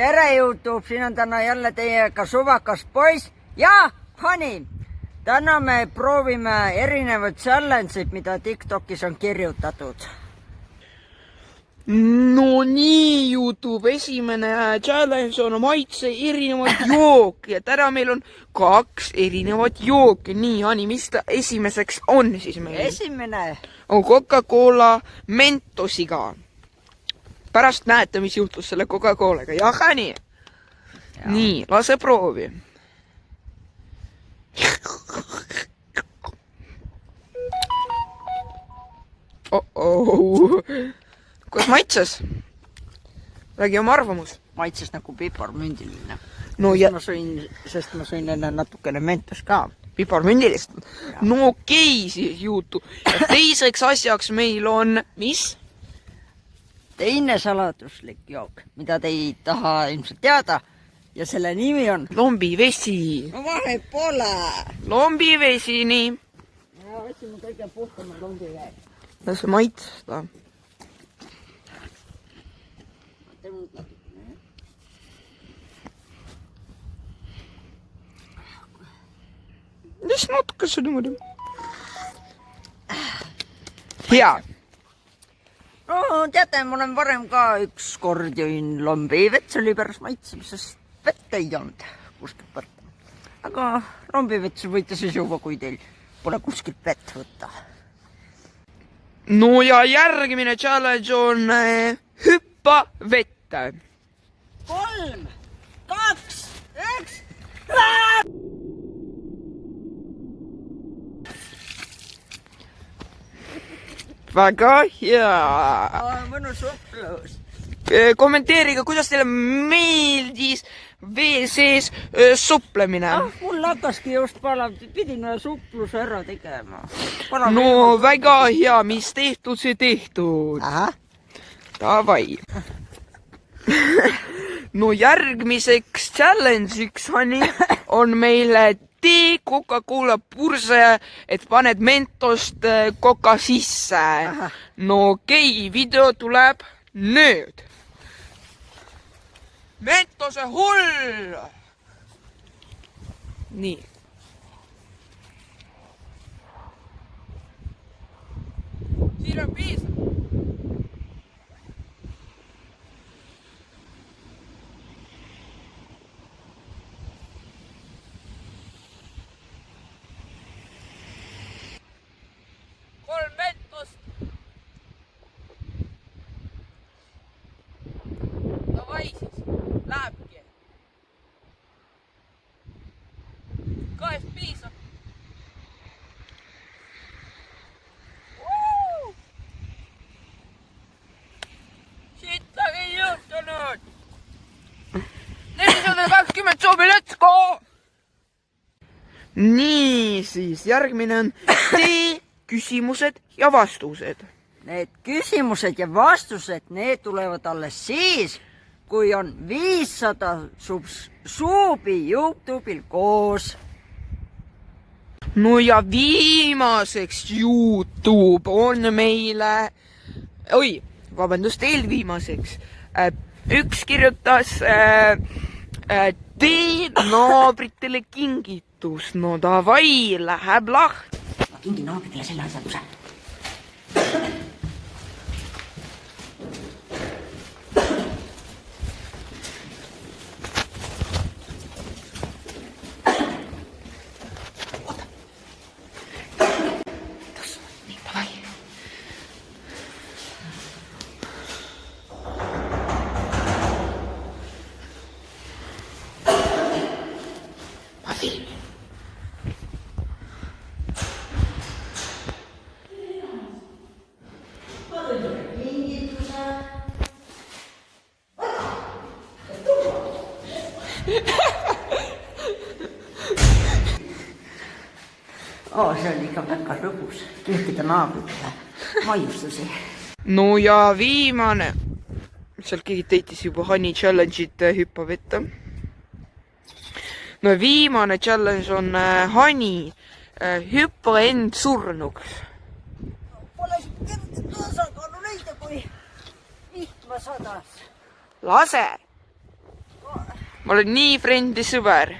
tere YouTube, siin on täna jälle teiega suvakas poiss ja Hani. Täna me proovime erinevaid challenge'id, mida TikTokis on kirjutatud. No nii, YouTube, esimene challenge on maitse erinevat jooki ja täna meil on 2 erinevat jooki. Nii, Hani, mis ta esimeseks on siis meil? Esimene on Coca-Cola Mentosiga. Pärast näete, mis juhtus selle Coca-Colaga. Jah, Hani? Ja. Nii, lase proovi. Kuidas maitses? Räägi oma arvamus. maitses nagu piparmündiline. No sest ma sõin enne natukene mentos ka. Piparmündilist? No okei, siis YouTube. Ja teiseks asjaks meil on, mis? Teine saladuslik jook, mida te ei taha ilmselt teada. Ja selle nimi on lombivesi. No vahe pole. Lombivesi, nii. Ja võtsime kõige puhtama lombivee. Las maitsta. Mis natuke see niimoodi? Hea. No teate, ma olen varem ka üks kord jõin lombivett, see oli pärast maitsemisest vett ei olnud kuskilt võtta. Aga lombivett võite siis juua, kui teil pole kuskilt vett võtta. No ja järgmine challenge on hüppa vette. 3, 2, 1. Väga hea. Mõnus suplus. Kommenteerige, kuidas teile meeldis vee sees suplemine. Mul hakkaski just pidin supluse ära tegema. No väga hea, mis tehtud, see tehtud. Davai. No järgmiseks challenge'iks, Hani, on meile tee Coca-Cola purse, et paned mentost Coca sisse. No okei, video tuleb nüüd. Mentose hull! Nii. Siin on piisab. Mentost. Davai siis, lähebki. Kahest piisab. Sittagi ei juhtunud. 420 sobi, let's go! Nii siis, järgmine on küsimused ja vastused. Need küsimused ja vastused, need tulevad alles siis, kui on 500 suubi YouTube'il koos. No ja viimaseks YouTube on meile, eelviimaseks. Üks kirjutas tee naabritele kingitus. No davai, läheb lahti. Kingi naabritele selle asjanduse. Ma filmin. See oli ikka väga lõbus. Kõikide naabritele maiustusi. No ja viimane. Seal keegi teitis juba Hani challenge'it hüppa vette. No viimane challenge on Hani hüppa end surnuks. Pole kerge tasakaalu leida, kui vihma sadas. Lase! ma olen nii friendly sõber.